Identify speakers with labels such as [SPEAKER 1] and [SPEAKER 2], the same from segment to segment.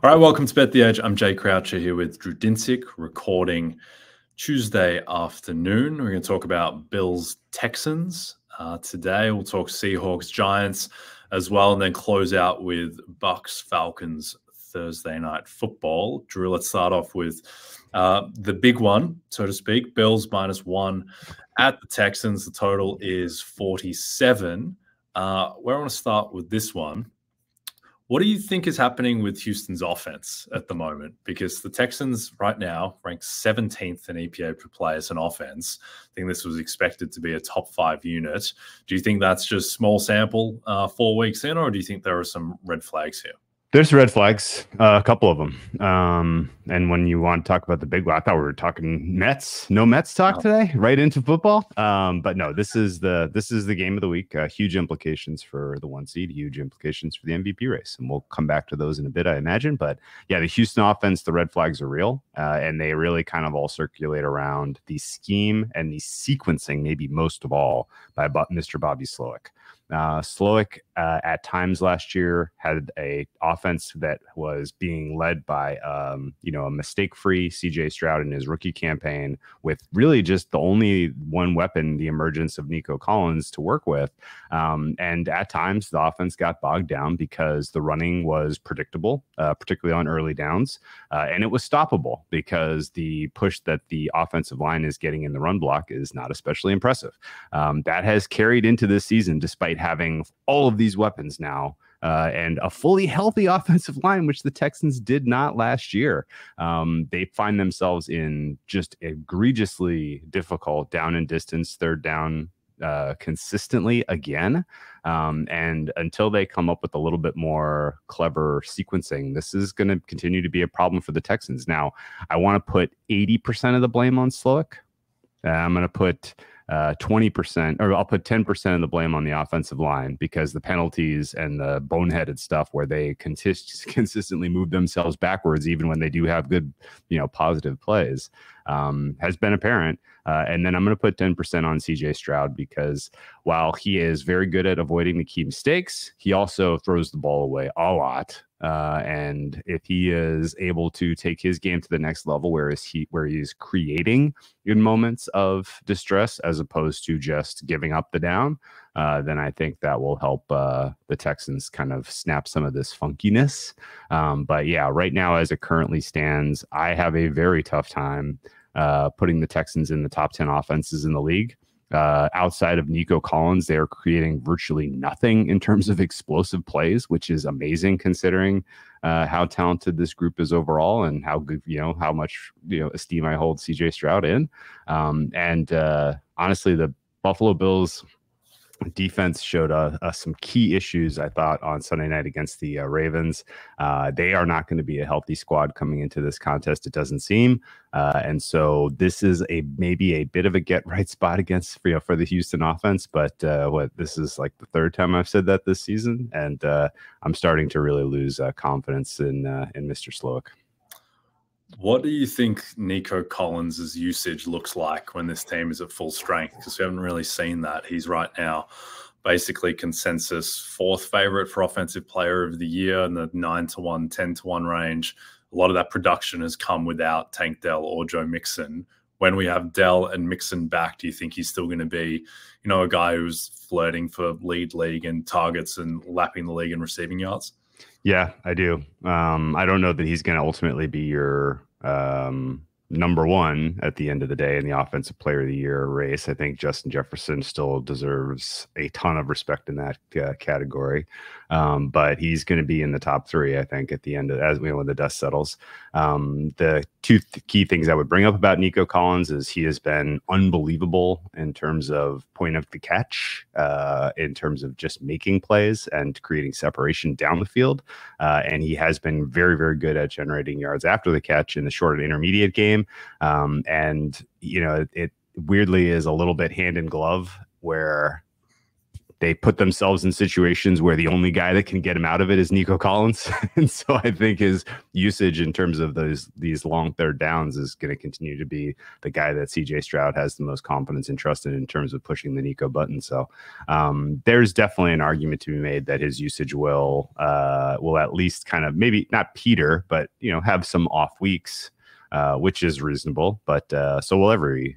[SPEAKER 1] All right, welcome to Bet the Edge. I'm Jay Croucher here with Drew Dinsick, recording Tuesday afternoon. We're going to talk about Bills-Texans today. We'll talk Seahawks, Giants as well, and then close out with Bucs-Falcons Thursday night football. Drew, let's start off with the big one, so to speak. Bills -1 at the Texans. The total is 47. Where I want to start with this one. What do you think is happening with Houston's offense at the moment? Because the Texans right now rank 17th in EPA per play as an offense. I think this was expected to be a top 5 unit. Do you think that's just small sample 4 weeks in, or do you think there are some red flags here?
[SPEAKER 2] There's red flags, a couple of them. And when you want to talk about the big one, I thought we were talking Mets. No Mets talk today, right into football. But no, this is the game of the week. Huge implications for the 1 seed, huge implications for the MVP race, and we'll come back to those in a bit, I imagine. But yeah, the Houston offense, the red flags are real, and they really kind of all circulate around the scheme and the sequencing, maybe most of all, by Mr. Bobby Slowick. Slowick at times last year had a offense that was being led by a mistake-free CJ Stroud in his rookie campaign, with really just the only one weapon, the emergence of Nico Collins, to work with. And at times the offense got bogged down because the running was predictable, particularly on early downs, and it was stoppable because the push that the offensive line is getting in the run block is not especially impressive. That has carried into this season, despite having all of these weapons now and a fully healthy offensive line, which the Texans did not last year. They find themselves in just egregiously difficult down and distance, third down consistently again. And until they come up with a little bit more clever sequencing, this is going to continue to be a problem for the Texans. Now, I want to put 80% of the blame on Slowick. I'm going to put 20%, or I'll put 10% of the blame on the offensive line, because the penalties and the boneheaded stuff where they consistently move themselves backwards, even when they do have good, positive plays, has been apparent. And then I'm going to put 10% on CJ Stroud, because while he is very good at avoiding the key mistakes, he also throws the ball away a lot. And if he is able to take his game to the next level, where he's creating in moments of distress as opposed to just giving up the down, then I think that will help the Texans kind of snap some of this funkiness. But yeah, right now, as it currently stands, I have a very tough time putting the Texans in the top 10 offenses in the league. Outside of Nico Collins, they are creating virtually nothing in terms of explosive plays, which is amazing considering how talented this group is overall, and how good, how much esteem I hold CJ Stroud in. And honestly, the Buffalo Bills defense showed some key issues, I thought, on Sunday night against the Ravens. They are not going to be a healthy squad coming into this contest, it doesn't seem. And so this is maybe a bit of a get right spot against for the Houston offense. But this is like the third time I've said that this season, and I'm starting to really lose confidence in Mr. Slowick.
[SPEAKER 1] What do you think Nico Collins' usage looks like when this team is at full strength? Because we haven't really seen that. He's right now basically consensus 4th favorite for offensive player of the year in the 9-1, 10-1 range. A lot of that production has come without Tank Dell or Joe Mixon. When we have Dell and Mixon back, do you think he's still going to be, a guy who's flirting for lead league and targets and lapping the league in receiving yards?
[SPEAKER 2] Yeah, I do. I don't know that he's going to ultimately be your number one at the end of the day in the offensive player of the year race. I think Justin Jefferson still deserves a ton of respect in that category. But he's going to be in the top 3, I think, at the end of, when the dust settles. The two key things I would bring up about Nico Collins is he has been unbelievable in terms of point of the catch, in terms of just making plays and creating separation down the field. And he has been very, very good at generating yards after the catch in the short and intermediate game. And, it weirdly is a little bit hand in glove, where they put themselves in situations where the only guy that can get him out of it is Nico Collins. And so I think his usage in terms of these long third downs is going to continue to be the guy that CJ Stroud has the most confidence and trust in terms of pushing the Nico button. So there's definitely an argument to be made that his usage will at least kind of maybe not peter, but, have some off weeks. Which is reasonable, but so will every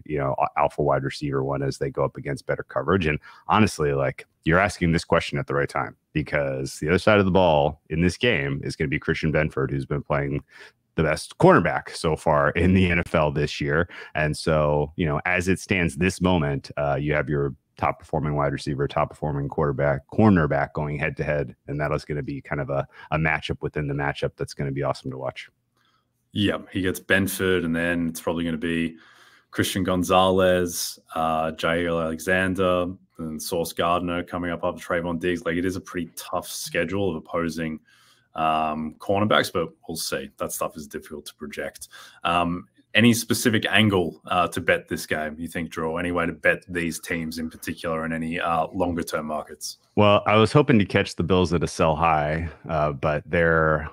[SPEAKER 2] alpha wide receiver one as they go up against better coverage. And honestly, like, you're asking this question at the right time, because the other side of the ball in this game is going to be Christian Benford, who's been playing the best cornerback so far in the NFL this year. And so, as it stands this moment, you have your top performing wide receiver, top performing cornerback going head to head, and that is going to be kind of a matchup within the matchup that's going to be awesome to watch.
[SPEAKER 1] Yeah, he gets Benford, and then it's probably going to be Christian Gonzalez, Jair Alexander, and Sauce Gardner coming up after Trayvon Diggs. Like, it is a pretty tough schedule of opposing cornerbacks, but we'll see. That stuff is difficult to project. Any specific angle to bet this game, you think, Drew? Any way to bet these teams in particular in any longer-term markets?
[SPEAKER 2] Well, I was hoping to catch the Bills at a sell high, but they're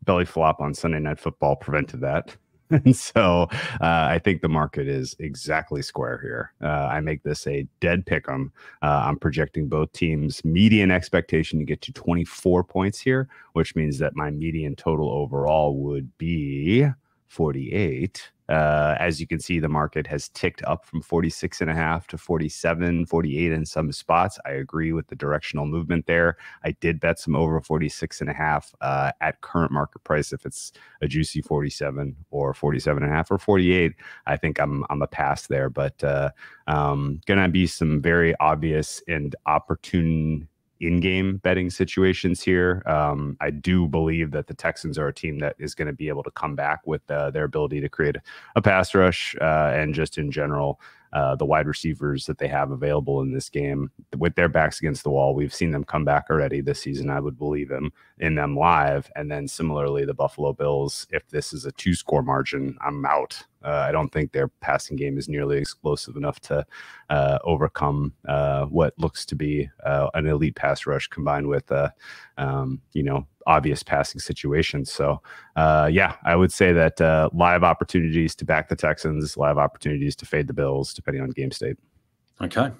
[SPEAKER 2] belly flop on Sunday Night Football prevented that. And so I think the market is exactly square here. I make this a dead pick 'em. I'm projecting both teams' median expectation to get to 24 points here, which means that my median total overall would be 48. As you can see, the market has ticked up from 46.5 to 47, 48 in some spots. I agree with the directional movement there. I did bet some over 46.5 at current market price. If it's a juicy 47 or 47.5 or 48, I think I'm a pass there. But gonna be some very obvious and opportune in-game betting situations here. I do believe that the Texans are a team that is going to be able to come back with their ability to create a pass rush and just in general, the wide receivers that they have available in this game with their backs against the wall. We've seen them come back already this season. I would believe in them live. And then similarly, the Buffalo Bills, if this is a 2-score margin, I'm out. I don't think their passing game is nearly explosive enough to overcome what looks to be an elite pass rush combined with, obvious passing situations. So, I would say that live opportunities to back the Texans, live opportunities to fade the Bills, depending on game state.
[SPEAKER 1] Okay. All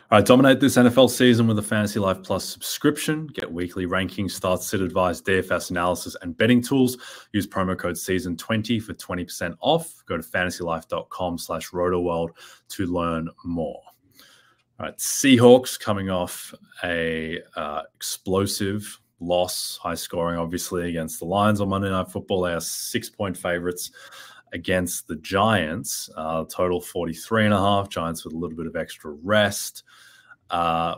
[SPEAKER 1] right. Dominate this NFL season with a Fantasy Life Plus subscription. Get weekly rankings, start sit advice, DFS analysis, and betting tools. Use promo code season20 for 20% off. Go to fantasylife.com/rotoworld to learn more. All right. Seahawks coming off a explosive loss, high scoring, obviously, against the Lions on Monday Night Football. They are 6-point favorites against the Giants, total 43.5. Giants with a little bit of extra rest.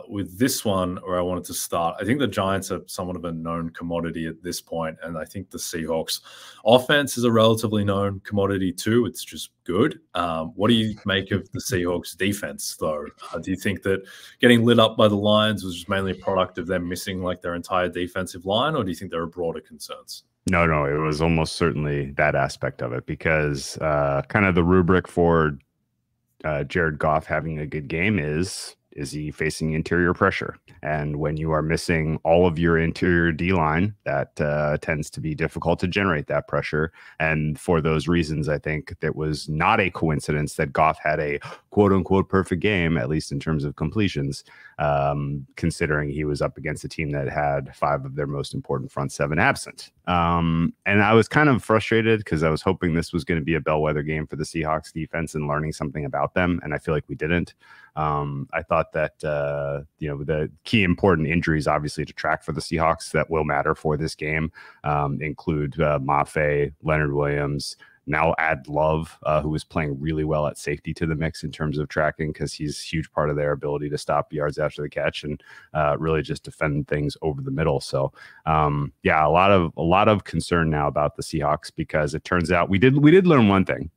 [SPEAKER 1] With this one, where I wanted to start, I think the Giants are somewhat of a known commodity at this point, and I think the Seahawks offense is a relatively known commodity too. It's just good. What do you make of the Seahawks defense, though? Do you think that getting lit up by the Lions was just mainly a product of them missing like their entire defensive line, or do you think there are broader concerns?
[SPEAKER 2] No, it was almost certainly that aspect of it, because kind of the rubric for Jared Goff having a good game is he facing interior pressure? And when you are missing all of your interior D-line, that tends to be difficult to generate that pressure. And for those reasons, I think that was not a coincidence that Goff had a quote-unquote perfect game, at least in terms of completions, considering he was up against a team that had 5 of their most important front 7 absent. And I was kind of frustrated because I was hoping this was going to be a bellwether game for the Seahawks defense and learning something about them, and I feel like we didn't. I thought that the key important injuries, obviously, to track for the Seahawks that will matter for this game include Mafe, Leonard Williams. Now add Love, who was playing really well at safety to the mix in terms of tracking, because he's a huge part of their ability to stop yards after the catch and really just defend things over the middle. So, a lot of concern now about the Seahawks, because it turns out we did learn one thing: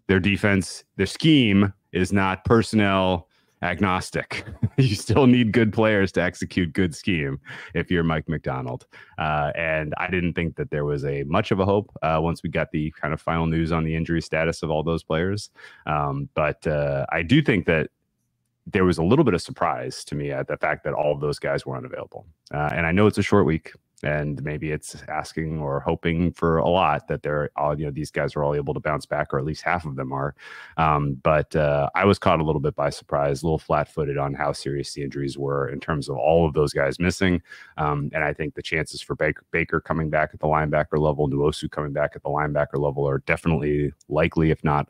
[SPEAKER 2] their defense, their scheme is not personnel agnostic. You still need good players to execute good scheme if you're Mike McDonald. And I didn't think that there was much of a hope once we got the kind of final news on the injury status of all those players. But I do think that there was a little bit of surprise to me at the fact that all of those guys were unavailable. And I know it's a short week, and maybe it's asking or hoping for a lot that they're all, these guys are all able to bounce back, or at least half of them are. But I was caught a little bit by surprise, a little flat-footed on how serious the injuries were in terms of all of those guys missing. And I think the chances for Baker coming back at the linebacker level, Nwosu coming back at the linebacker level are definitely likely, if not,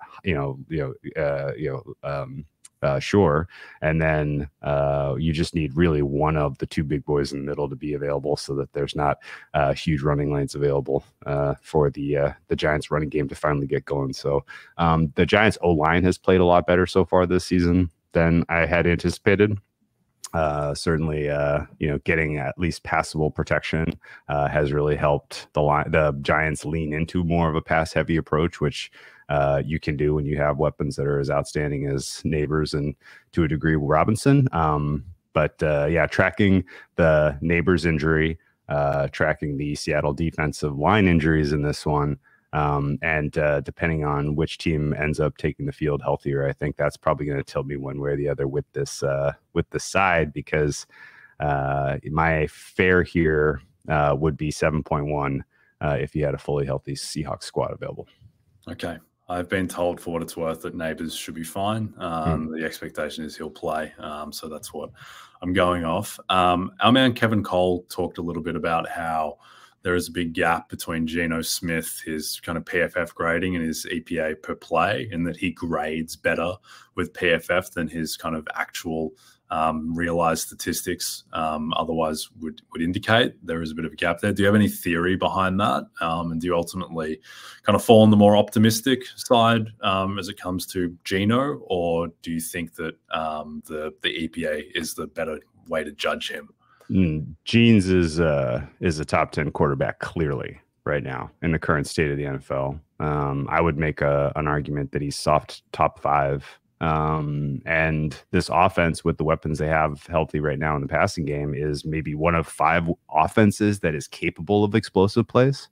[SPEAKER 2] sure. And then you just need really one of the two big boys in the middle to be available, so that there's not huge running lanes available for the Giants running game to finally get going. So the Giants O-line has played a lot better so far this season than I had anticipated. Certainly, getting at least passable protection has really helped the Giants lean into more of a pass-heavy approach, which you can do when you have weapons that are as outstanding as Neighbors and, to a degree, Robinson. But tracking the Neighbors injury, tracking the Seattle defensive line injuries in this one, and depending on which team ends up taking the field healthier, I think that's probably going to tilt me one way or the other with this side, because my fare here would be 7.1 if you had a fully healthy Seahawks squad available.
[SPEAKER 1] Okay. I've been told, for what it's worth, that Neighbors should be fine. The expectation is he'll play. So that's what I'm going off. Our man Kevin Cole talked a little bit about how there is a big gap between Geno Smith, his kind of PFF grading, and his EPA per play, and that he grades better with PFF than his kind of actual realized statistics otherwise would indicate. There is a bit of a gap there. Do you have any theory behind that? And do you ultimately kind of fall on the more optimistic side as it comes to Geno, or do you think that the EPA is the better way to judge him?
[SPEAKER 2] Genes is a top 10 quarterback clearly right now in the current state of the NFL. I would make an argument that he's soft top 5. And this offense, with the weapons they have healthy right now in the passing game, is maybe one of 5 offenses that is capable of explosive plays.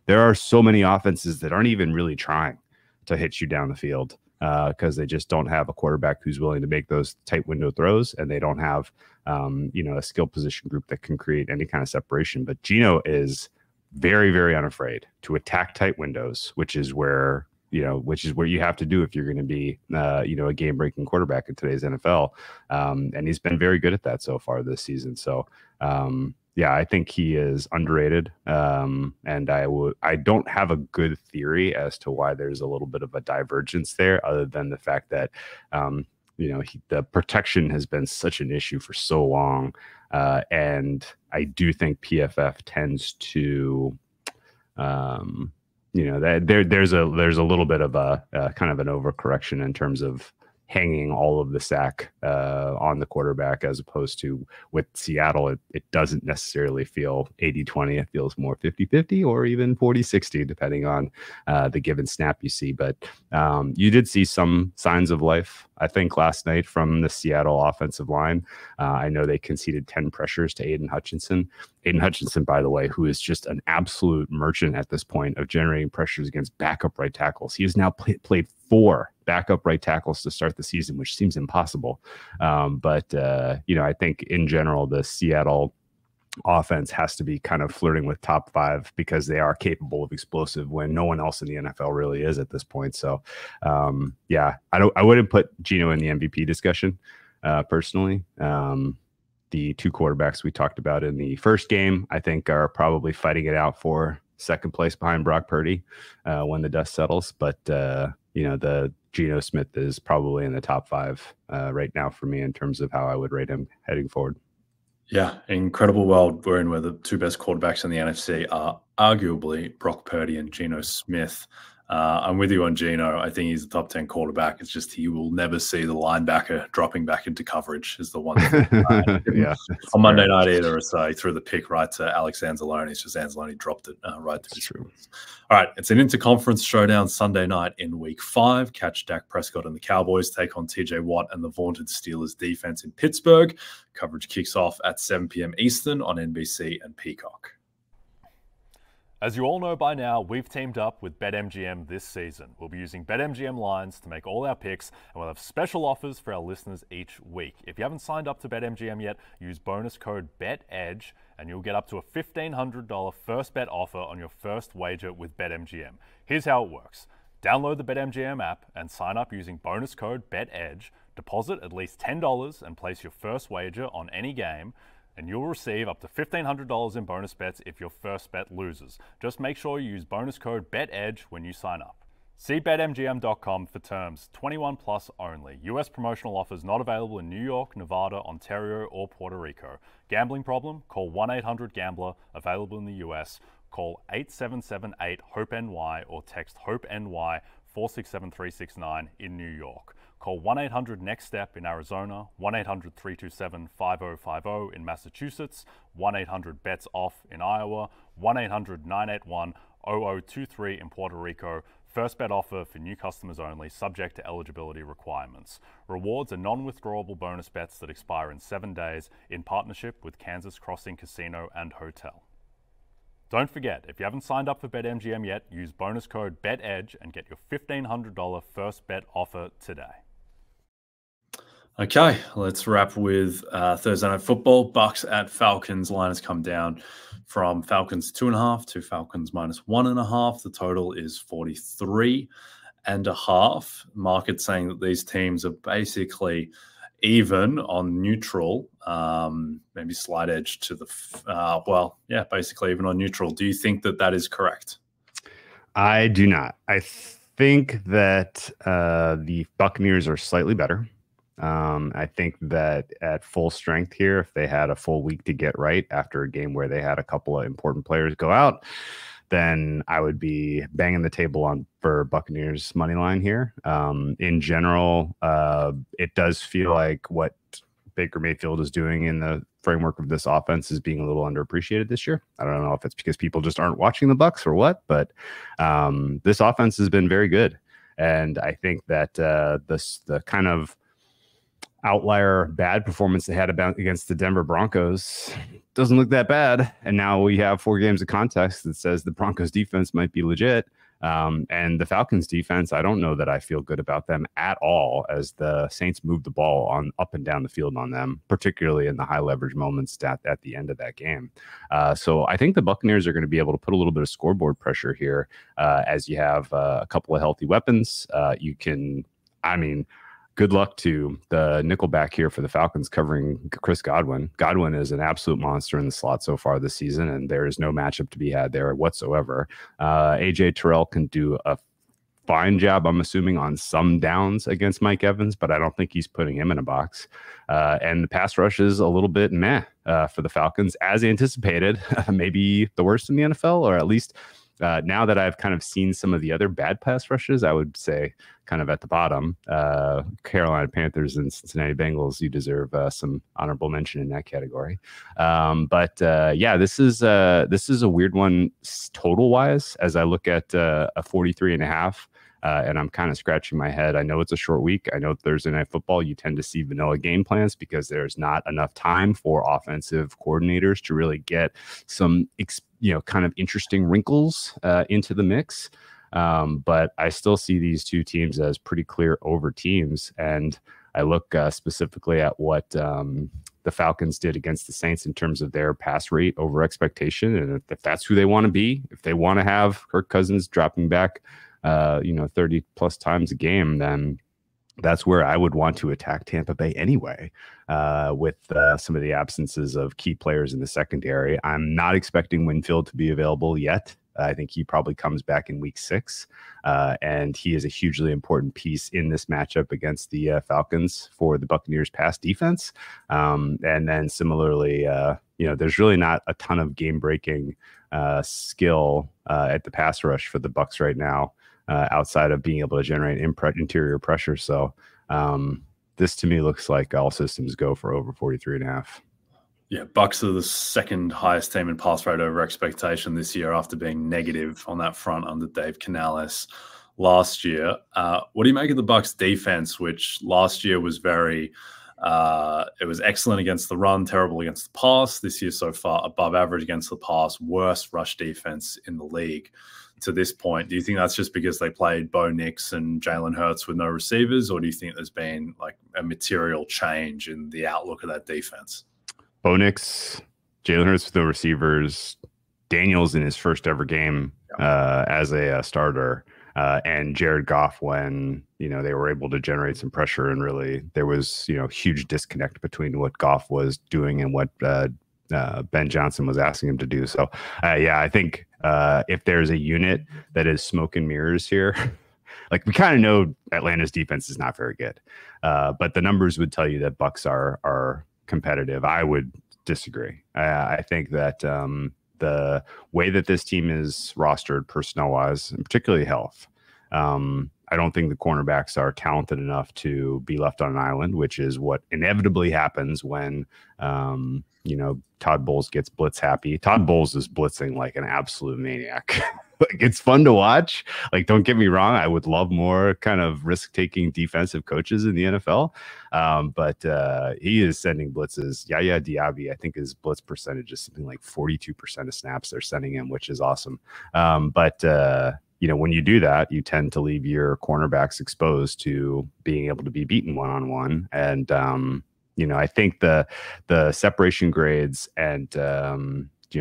[SPEAKER 2] There are so many offenses that aren't even really trying to hit you down the field because they just don't have a quarterback who's willing to make those tight window throws, and they don't have a skill position group that can create any kind of separation. But Geno is very, very unafraid to attack tight windows, which is where you have to do if you're going to be, a game-breaking quarterback in today's NFL. And he's been very good at that so far this season. So, I think he is underrated. And I don't have a good theory as to why there's a little bit of a divergence there, other than the fact that, the protection has been such an issue for so long. And I do think PFF tends to, that there's a little bit of a kind of an overcorrection in terms of hanging all of the sack on the quarterback, as opposed to with Seattle, it doesn't necessarily feel 80-20. It feels more 50-50 or even 40-60, depending on the given snap you see. But you did see some signs of life, I think, last night from the Seattle offensive line. I know they conceded 10 pressures to Aiden Hutchinson. Aiden Hutchinson, by the way, who is just an absolute merchant at this point of generating pressures against backup right tackles. He has now played 4 backup right tackles to start the season, which seems impossible. But I think in general, the Seattle offense has to be kind of flirting with top 5 because they are capable of explosive when no one else in the NFL really is at this point. So, I wouldn't put Geno in the MVP discussion personally. The 2 quarterbacks we talked about in the first game, I think, are probably fighting it out for second place behind Brock Purdy when the dust settles. But, the Geno Smith is probably in the top 5 right now for me in terms of how I would rate him heading forward.
[SPEAKER 1] Yeah, incredible world we're in, where the 2 best quarterbacks in the NFC are arguably Brock Purdy and Geno Smith. I'm with you on Geno. I think he's a top 10 quarterback. It's just he will never see the linebacker dropping back into coverage is the one. On Monday night either. So he threw the pick right to Alex Anzalone. It's just Anzalone dropped it right to his shoulders. All right, it's an interconference showdown Sunday night in Week 5. Catch Dak Prescott and the Cowboys take on TJ Watt and the vaunted Steelers defense in Pittsburgh. Coverage kicks off at 7 p.m. Eastern on NBC and Peacock.
[SPEAKER 3] As you all know by now, we've teamed up with BetMGM this season. We'll be using BetMGM lines to make all our picks, and we'll have special offers for our listeners each week. If you haven't signed up to BetMGM yet, use bonus code BETEDGE, and you'll get up to a $1,500 first bet offer on your first wager with BetMGM. Here's how it works. Download the BetMGM app and sign up using bonus code BETEDGE. Deposit at least $10 and place your first wager on any game, and you'll receive up to $1,500 in bonus bets if your first bet loses. Just make sure you use bonus code BETEDGE when you sign up. See BetMGM.com for terms. 21 plus only. U.S. promotional offers not available in New York, Nevada, Ontario, or Puerto Rico. Gambling problem? Call 1-800-GAMBLER. Available in the U.S. Call 877-8-HOPE-NY or text HOPE-NY 467-369 in New York. Call 1-800-NEXT-STEP in Arizona, 1-800-327-5050 in Massachusetts, 1-800-BETS-OFF in Iowa, 1-800-981-0023 in Puerto Rico. First bet offer for new customers only, subject to eligibility requirements. Rewards are non-withdrawable bonus bets that expire in 7 days in partnership with Kansas Crossing Casino and Hotel. Don't forget, if you haven't signed up for BetMGM yet, use bonus code BETEDGE and get your $1,500 first bet offer today.
[SPEAKER 1] Okay, let's wrap with Thursday Night Football. Bucks at Falcons. Line has come down from Falcons 2.5 to Falcons -1.5. The total is 43.5. Market saying that these teams are basically even on neutral, maybe slight edge to the, basically even on neutral. Do you think that that is correct?
[SPEAKER 2] I do not. I think that the Buccaneers are slightly better. I think that at full strength here, if they had a full week to get right after a game where they had a couple of important players go out, then I would be banging the table on for Buccaneers money line here. In general, it does feel like what Baker Mayfield is doing in the framework of this offense is being a little underappreciated this year. I don't know if it's because people just aren't watching the Bucs or what, but this offense has been very good. And I think that the kind of outlier bad performance they had against the Denver Broncos doesn't look that bad. And now we have 4 games of context that says the Broncos defense might be legit. And the Falcons defense, I don't know that I feel good about them at all as the Saints move the ball on up and down the field on them, particularly in the high leverage moments at the end of that game. So I think the Buccaneers are going to be able to put a little bit of scoreboard pressure here as you have a couple of healthy weapons. Good luck to the nickelback here for the Falcons covering Chris Godwin. Godwin is an absolute monster in the slot so far this season, and there is no matchup to be had there whatsoever. AJ Terrell can do a fine job, I'm assuming, on some downs against Mike Evans, but I don't think he's putting him in a box. And the pass rush is a little bit meh for the Falcons, as anticipated. Maybe the worst in the NFL, or at least now that I've kind of seen some of the other bad pass rushes, I would say kind of at the bottom. Carolina Panthers and Cincinnati Bengals, you deserve some honorable mention in that category. This is a weird one total wise as I look at a 43.5. And I'm kind of scratching my head. I know it's a short week. I know Thursday Night Football, you tend to see vanilla game plans because there's not enough time for offensive coordinators to really get some, kind of interesting wrinkles into the mix. But I still see these two teams as pretty clear over teams. And I look specifically at what the Falcons did against the Saints in terms of their pass rate over expectation. And if that's who they want to be, if they want to have Kirk Cousins dropping back 30 plus times a game, then that's where I would want to attack Tampa Bay anyway, with some of the absences of key players in the secondary. I'm not expecting Winfield to be available yet. I think he probably comes back in week 6, and he is a hugely important piece in this matchup against the Falcons for the Buccaneers pass defense. And then similarly, there's really not a ton of game-breaking skill at the pass rush for the Bucs right now, outside of being able to generate interior pressure. So this to me looks like all systems go for over 43.5.
[SPEAKER 1] Yeah, Bucks are the second highest team in pass rate over expectation this year after being negative on that front under Dave Canales last year. What do you make of the Bucks defense, which last year was very It was excellent against the run, terrible against the pass. This year so far, above average against the pass, worst rush defense in the league to this point. Do you think that's just because they played Bo Nix and Jalen Hurts with no receivers, or do you think there's been like a material change in the outlook of that defense?
[SPEAKER 2] Bo Nix, Jalen Hurts with no receivers, Daniels in his first ever game as a starter, and Jared Goff when they were able to generate some pressure, and really there was huge disconnect between what Goff was doing and what Ben Johnson was asking him to do. So I think if there's a unit that is smoke and mirrors here, like we kind of know Atlanta's defense is not very good, but the numbers would tell you that Bucs are competitive. I would disagree. I think that the way that this team is rostered personnel-wise, and particularly health, I don't think the cornerbacks are talented enough to be left on an island, which is what inevitably happens when, Todd Bowles gets blitz happy. Todd Bowles is blitzing like an absolute maniac. Like, it's fun to watch. Like, don't get me wrong. I would love more kind of risk-taking defensive coaches in the NFL. But he is sending blitzes. Yaya Diaby, I think his blitz percentage is something like 42% of snaps they're sending him, which is awesome. When you do that, you tend to leave your cornerbacks exposed to being able to be beaten one-on-one. And, I think the separation grades and,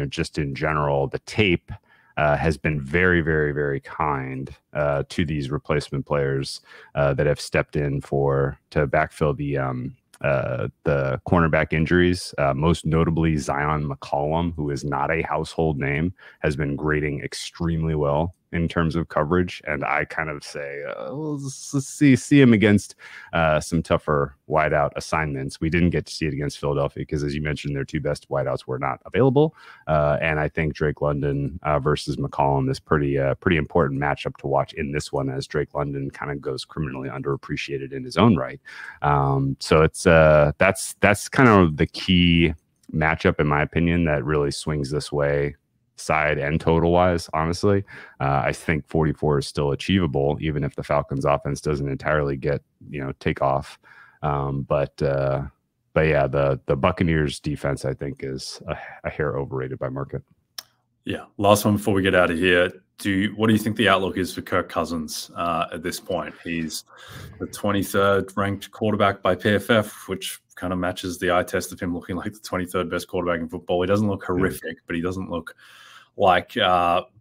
[SPEAKER 2] just in general, the tape has been very, very, very kind to these replacement players that have stepped in to backfill the cornerback injuries. Most notably, Zion McCollum, who is not a household name, has been grading extremely well in terms of coverage. And I kind of say, let's see him against some tougher wideout assignments. We didn't get to see it against Philadelphia because, as you mentioned, their two best wideouts were not available. And I think Drake London versus McCollum is pretty important matchup to watch in this one, as Drake London kind of goes criminally underappreciated in his own right. So it's that's kind of the key matchup, in my opinion, that really swings this way, side and total wise. Honestly, I think 44 is still achievable, even if the Falcons offense doesn't entirely take off. But yeah, the Buccaneers defense, I think, is a hair overrated by market.
[SPEAKER 1] Yeah. Last one before we get out of here. What do you think the outlook is for Kirk Cousins at this point? He's the 23rd ranked quarterback by PFF, which kind of matches the eye test of him looking like the 23rd best quarterback in football. He doesn't look horrific, but he doesn't look like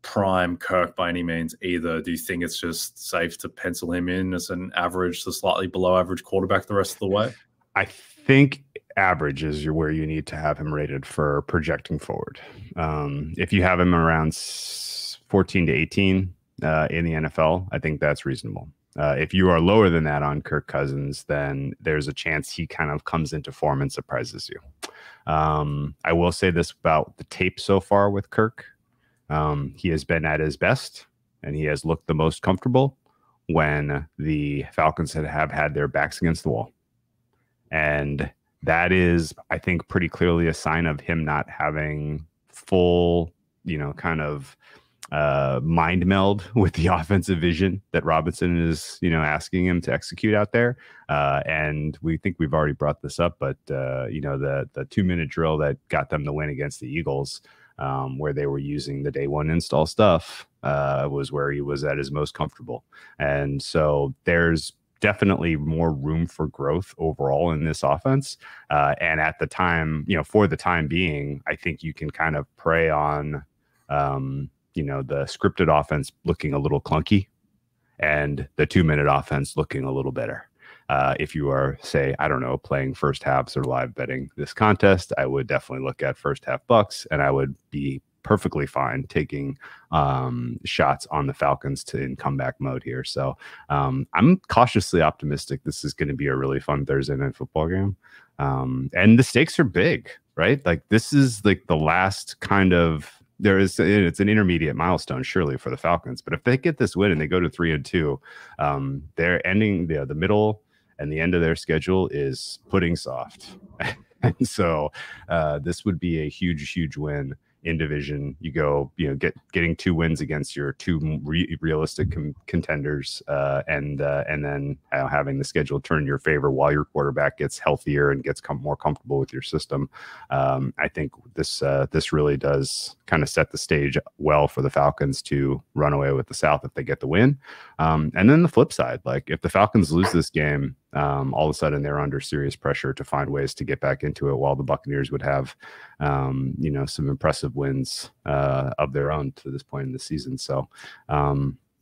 [SPEAKER 1] prime Kirk by any means either. Do you think it's just safe to pencil him in as an average to slightly below average quarterback the rest of the way?
[SPEAKER 2] I think average is where you need to have him rated for projecting forward. If you have him around 14 to 18 in the NFL, I think that's reasonable. If you are lower than that on Kirk Cousins, then there's a chance he kind of comes into form and surprises you. I will say this about the tape so far with Kirk. He has been at his best, and he has looked the most comfortable when the Falcons have had their backs against the wall. And that is, I think, pretty clearly a sign of him not having full, kind of mind meld with the offensive vision that Robinson is, asking him to execute out there. And we think we've already brought this up, but, the 2-minute drill that got them the win against the Eagles, where they were using the day one install stuff, was where he was at his most comfortable. And so there's definitely more room for growth overall in this offense. And at the time, for the time being, I think you can kind of prey on, the scripted offense looking a little clunky and the 2-minute offense looking a little better. If you are, say, I don't know, playing first halves or live betting this contest, I would definitely look at first half Bucks, and I would be perfectly fine taking shots on the Falcons in comeback mode here. So I'm cautiously optimistic this is going to be a really fun Thursday night football game. And the stakes are big, right? Like, this is like the last kind of, it's an intermediate milestone surely for the Falcons, but if they get this win and they go to 3-2, they're ending the middle and the end of their schedule is pudding soft. And so this would be a huge win in division. You go, getting 2 wins against your 2 realistic contenders, and then having the schedule turn in your favor while your quarterback gets healthier and gets more comfortable with your system. I think this really does kind of set the stage well for the Falcons to run away with the South if they get the win. And then the flip side, like if the Falcons lose this game, all of a sudden they're under serious pressure to find ways to get back into it, while the Buccaneers would have, some impressive wins of their own to this point in the season. So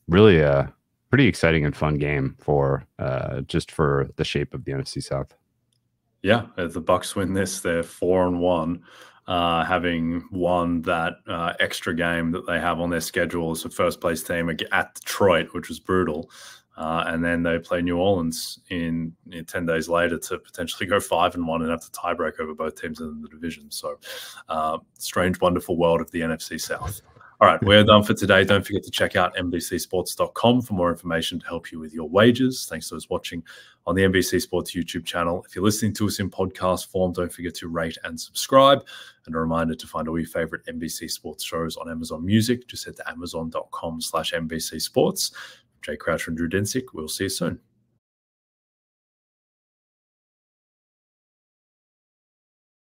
[SPEAKER 2] really a pretty exciting and fun game for just for the shape of the NFC South.
[SPEAKER 1] Yeah, if the Bucs win this, they're 4-1. Having won that extra game that they have on their schedule as a first place team at Detroit, which was brutal. And then they play New Orleans in 10 days later to potentially go 5-1 and have to tiebreak over both teams in the division. So strange, wonderful world of the NFC South. All right, we're done for today. Don't forget to check out NBCsports.com for more information to help you with your wagers. Thanks to those watching on the NBC Sports YouTube channel. If you're listening to us in podcast form, don't forget to rate and subscribe. And a reminder to find all your favorite NBC Sports shows on Amazon Music. Just head to amazon.com/NBC Sports. Jay Crouch and Drew Dinsick. We'll see you soon.